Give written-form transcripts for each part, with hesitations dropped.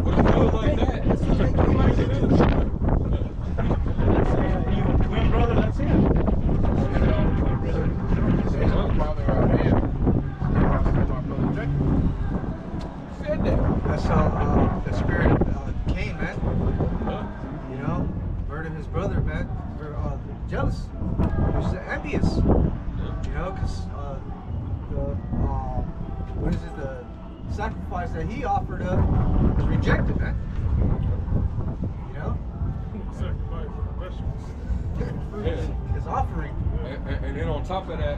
What it feels like that? Twin brother, that's it. That's how the spirit came, man. You know, murdered his brother, man. Jealous. He was envious. You know, because the sacrifice that he offered up was rejected, man. You know? Sacrifice Yeah. His offering. And then on top of that,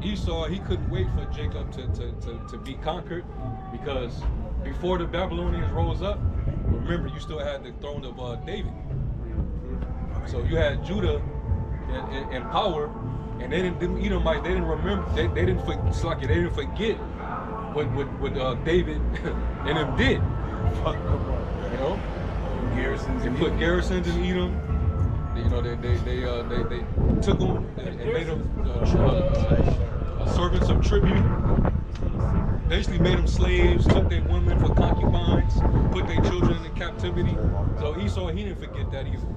Esau, he couldn't wait for Jacob to be conquered, because before the Babylonians rose up, remember, you still had the throne of David. So you had Judah in power, and they didn't Edomites. They didn't remember. They didn't forget what David and them did. You know, Garrisons. they put garrisons in Edom. You know, they took them and made them servants of tribute. Basically made them slaves, took their women for concubines, put their children into captivity. So Esau, he didn't forget that either.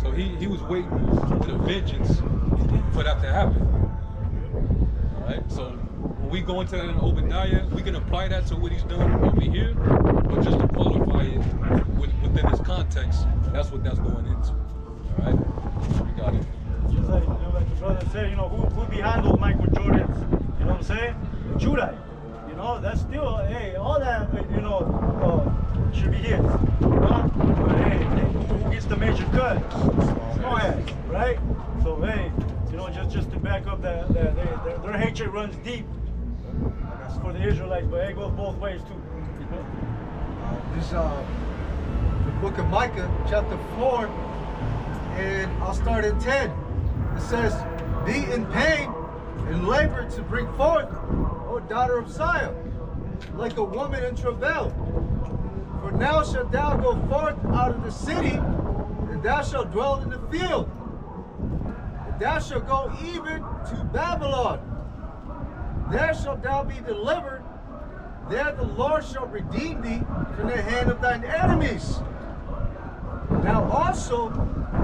So he was waiting with a vengeance for that to happen. All right. So when we go into that in Obadiah, we can apply that to what he's done over here, but just to qualify it within its context, that's what that's going into. All right. We got it. Just like the brother said, you know, who behind those Michael Jordans? You know what I'm saying? Judah. You know, that's still, hey, all that, you know, should be his. But hey, who gets the major cut? Small ass, right? So hey, you know, just to back up that their hatred runs deep. That's for the Israelites, but it goes both ways too. This the book of Micah, chapter 4, and I'll start at 10. It says, "Be in pain and labor to bring forth, O daughter of Zion, like a woman in travail. For now shalt thou go forth out of the city, and thou shalt dwell in the field. And thou shalt go even to Babylon. There shalt thou be delivered. There the Lord shall redeem thee from the hand of thine enemies. Now also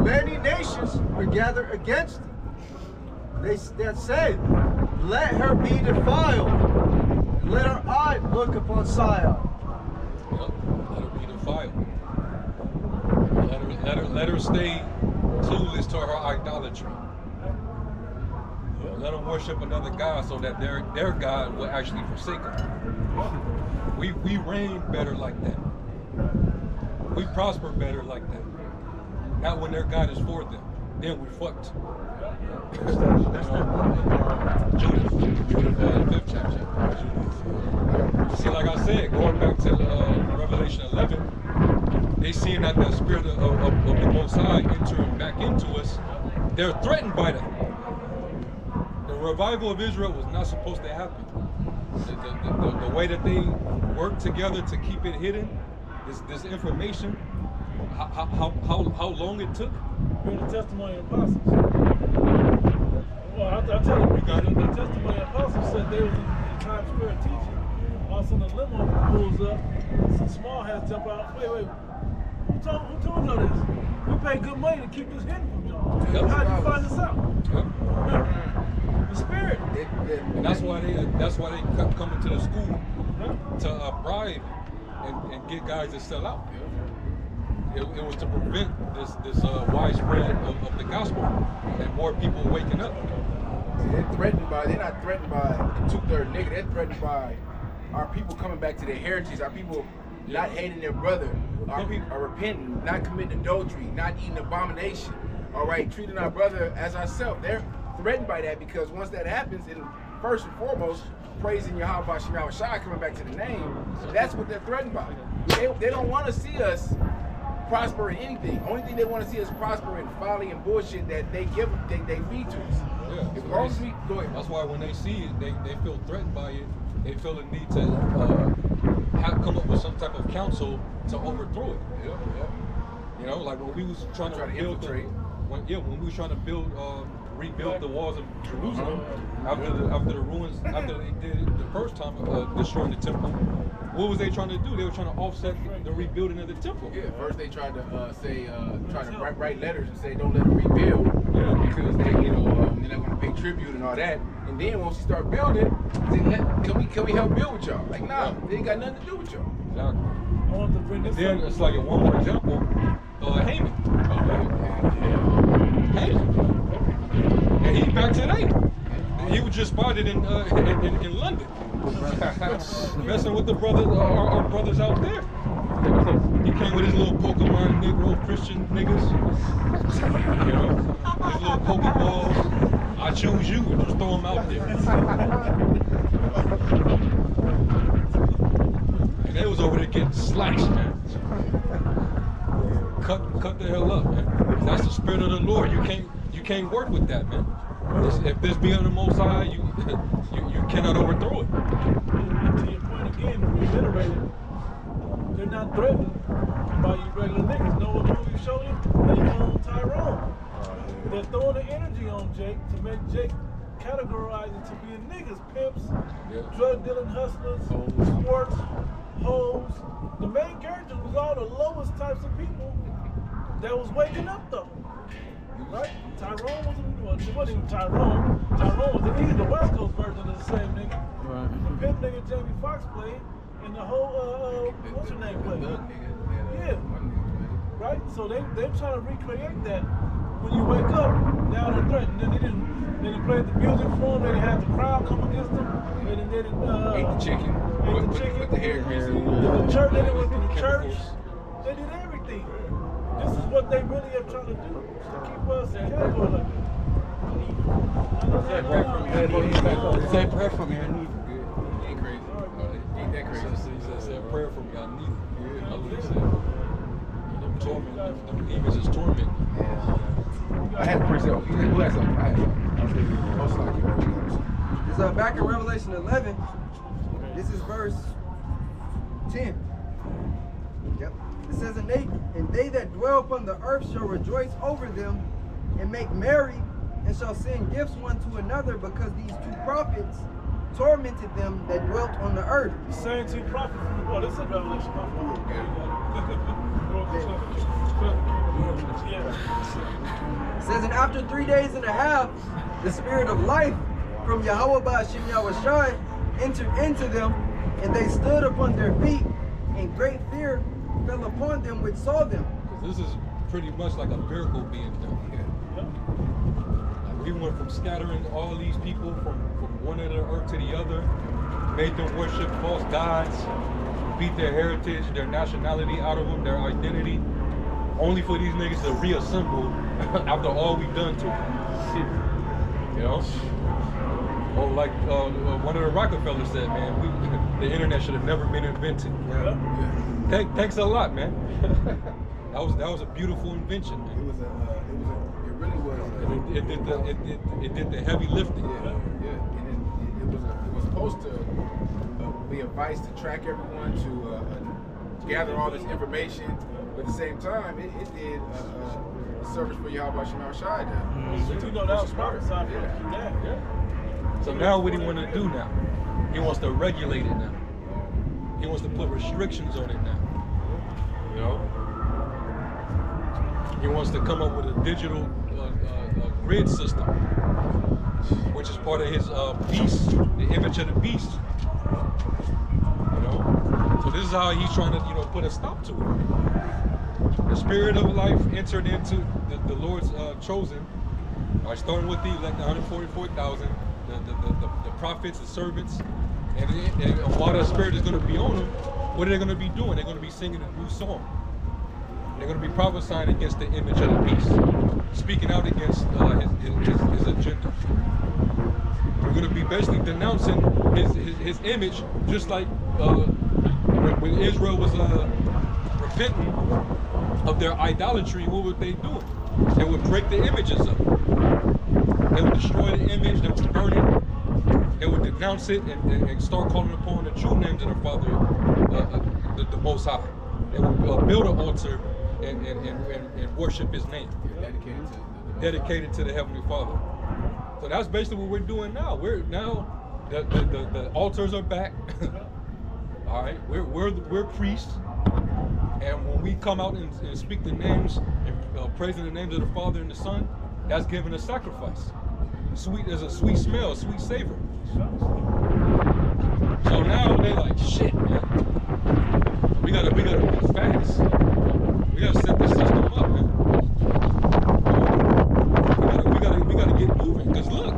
many nations are gathered against thee. That say, let her be defiled, and let her eye look upon Zion." Yep. Let her be defiled. Let her stay clueless to her idolatry. Let them worship another God so that their God will actually forsake them. We reign better like that. We prosper better like that. Not when their God is for them. Then we're fucked. Judah, 5th chapter. See, like I said, going back to Revelation 11, they seeing that the spirit of the Most High entering back into us. They're threatened by that. The revival of Israel was not supposed to happen. The way that they worked together to keep it hidden, this information, how long it took. Hear the testimony of apostles. Well, I'll tell you, the testimony of apostles said they was in Times Square teaching. All of a sudden, a limo pulls up. Some small hats jump out. Wait. Who told y'all this? We pay good money to keep this hidden from y'all. Yep. How'd you find this out? Yep. The spirit. And that's why they kept coming to the school to bribe and get guys to sell out. It was to prevent this widespread of the gospel and more people waking up. They're not threatened by the 2/3 nigga. They're threatened by our people coming back to their heritage, our people not hating their brother, our people are repenting, not committing adultery, not eating abomination, all right, treating our brother as ourselves. They're threatened by that because once that happens, and first and foremost, praising Yahweh Shai, coming back to the name, that's what they're threatened by. They don't want to see us prosper in anything. Only thing they want to see us prosper in folly and bullshit that they feed to us. Yeah, As long as we go ahead. That's why when they see it, they feel threatened by it. They feel the need to come up with some type of counsel to overthrow it. Yeah. You know, like when we was trying to build when we was trying to rebuild the walls of Jerusalem after the ruins, after they did it the first time, destroying the temple. what was they trying to do? They were trying to offset the rebuilding of the temple. Yeah, first they tried to write letters and say don't let them rebuild because they, they're not going to pay tribute and all that. And then once you start building, say, can we help build with y'all? Like, nah, they ain't got nothing to do with y'all. Exactly. I want to bring this Then up. it's like one more example. Haman. Haman. And he back today. He was just spotted in London, messing with the brothers, our brothers out there. He came with his little Pokemon Negro Christian niggas, his little Pokeballs. I choose you, and just throw them out there. And they was over there getting slashed, man. Cut the hell up, man. That's the spirit of the Lord. You can't work with that, man. If this be on the Most High, you cannot overthrow it. To your point again, to reiterate it, they're not threatened by you regular niggas. Know what movie showed you? They own Tyrone. They're throwing the energy on Jake to make Jake categorize it to being niggas, pimps, drug dealing hustlers, sports, hoes. The main characters was all the lowest types of people that was waking up though. Right? Tyrone wasn't even Tyrone. Tyrone was the West Coast version of the same nigga. Right. The pimp nigga Jamie Foxx played, and the whole what's her name played? Yeah. Right? So they trying to recreate that. When you wake up, now they're threatened. Then they didn't play the music for them. They didn't have the crowd come against them. They didn't Ate the chicken. With the hair grease. The church, they went to the church. They did everything. This is what they really are trying to do, to keep us accountable like that. Say a prayer for me, I need it. He ain't crazy. Ain't that crazy. He said, say a prayer for me, I need it. That's what he said. Them torment, them demons is torment. I had a pre-sale. Who had something? I had something. Most likely. It's back in Revelation 11. This is verse 10. Yep. It says, and they that dwell upon the earth shall rejoice over them and make merry and shall send gifts one to another because these two prophets tormented them that dwelt on the earth. The same two prophets from the Lord. This is Revelation. It says, and after 3 days and a half, the spirit of life from Yahweh Ba'ashim Yahushai entered into them, and they stood upon their feet, and great fear fell upon them which saw them. This is pretty much like a miracle being done. Like we went from scattering all these people from one end of the earth to the other, made them worship false gods, beat their heritage, their nationality out of them, their identity, only for these niggas to reassemble after all we've done to them. Or like one of the Rockefellers said, man, the internet should have never been invented. Thanks a lot, man. that was a beautiful invention, man. It really was. It did the heavy lifting. Yeah. And it was supposed to be a vice to track everyone, to gather all this information, but at the same time, it did a service for Yahweh Shema Shai. You know that was prophesied. Yeah. So now what he want to do now? He wants to regulate it now. He wants to put restrictions on it now. He wants to come up with a digital grid system, which is part of his beast, the image of the beast. So this is how he's trying to, put a stop to it. The spirit of life entered into the Lord's chosen, by starting with the 144,000, the prophets, the servants, and while the spirit is going to be on them, what are they going to be doing? They're going to be singing a new song. They're going to be prophesying against the image of the beast, speaking out against his agenda. We're going to be basically denouncing his image, just like when Israel was repenting of their idolatry. What were they doing? They would break the images up. They would destroy the image. They would burn it. They would denounce it and start calling upon the true names of their Father, the Most High. They would build an altar and worship His name, dedicated to the Heavenly Father. So that's basically what we're doing now. The altars are back. All right, we're priests, and when we come out and speak the names and praising the names of the Father and the Son, that's giving a sacrifice. Sweet as a sweet smell, a sweet savor. So now they like, shit, man. We gotta be fast. We gotta set the system up, man. We gotta get moving. Cause look,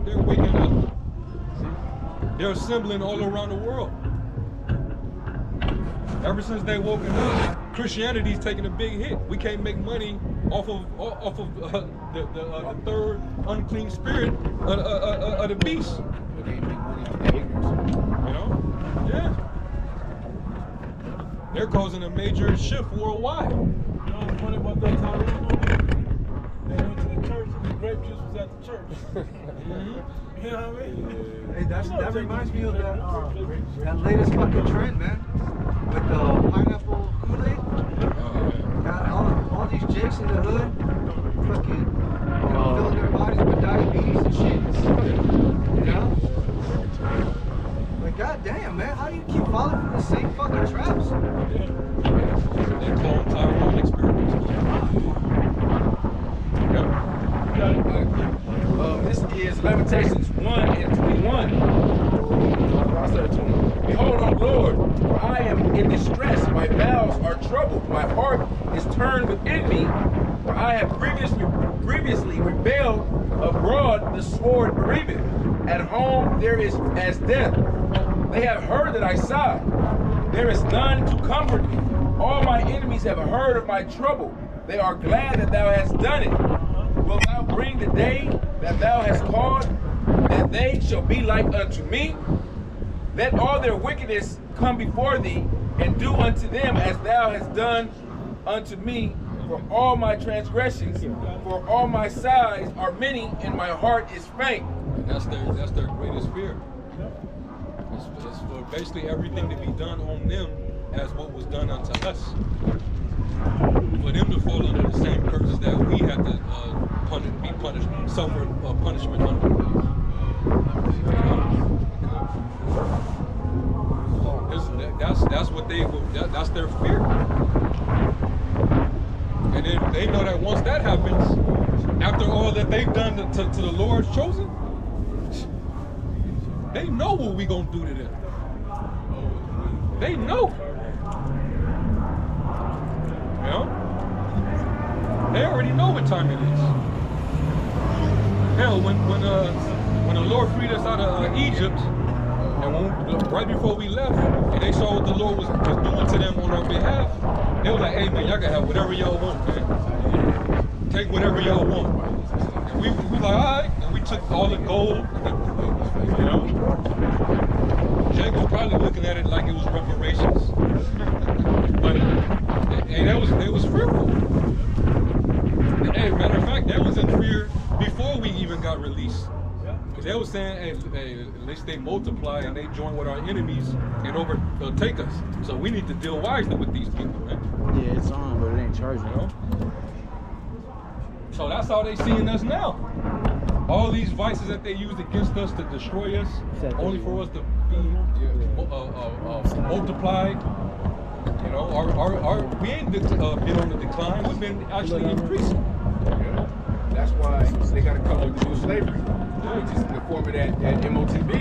they're waking up. They're assembling all around the world. Ever since they woken up, Christianity's taking a big hit. We can't make money off of the third unclean spirit of the beast. We can't make money off the ignorance. You know? Yeah. They're causing a major shift worldwide. You know what's funny about that Tyrone movie? They went to the church and the grape juice was at the church. You know what I mean? Hey, that reminds me of that latest fucking trend, man. With the pineapple Kool-Aid. Got all these jakes in the hood, fucking filling their bodies with diabetes and shit. You know? Like, goddamn, man, how do you keep falling for the same fucking traps? They call them Tyrone experiments. This is Lamentations 1 and 21. Behold, O Lord, for I am in distress. My bowels are troubled. My heart is turned within me. For I have grievously rebelled. Abroad the sword bereaveth. At home there is as death. They have heard that I sigh. There is none to comfort me. All my enemies have heard of my trouble. They are glad that thou hast done it. Wilt thou bring the day that thou hast called, that they shall be like unto me? Let all their wickedness come before thee, and do unto them as thou hast done unto me for all my transgressions. For all my sighs are many, and my heart is faint. And that's their greatest fear. It's for basically everything to be done on them as what was done unto us. For them to fall under the same curses that we have to be punished, suffer punishment under. That's what that's their fear. And then they know that once that happens, after all that they've done to the Lord's chosen, they know what we gonna do to them. They know. You know? They already know what time it is. Hell, when the Lord freed us out of Egypt, and right before we left, and they saw what the Lord was doing to them on our behalf, they were like, hey man, y'all can have whatever y'all want, man. Take whatever y'all want. And we like, all right, and we took all the gold, you know. Jacob probably looking at it like it was reparations. But they was fearful. And, hey, matter of fact, they was in fear before we even got released. Because they was saying, hey, at least they multiply and they join with our enemies and overtake us. So we need to deal wisely with these people, man. Yeah, it's on, but it ain't charging. You know? So that's how they seeing us now. All these vices that they use against us to destroy us, only for us to be multiplied. You know, we ain't been on the decline. We've been actually increasing. Yeah. That's why they got to come with the new slavery, which is in the form of that MOTB.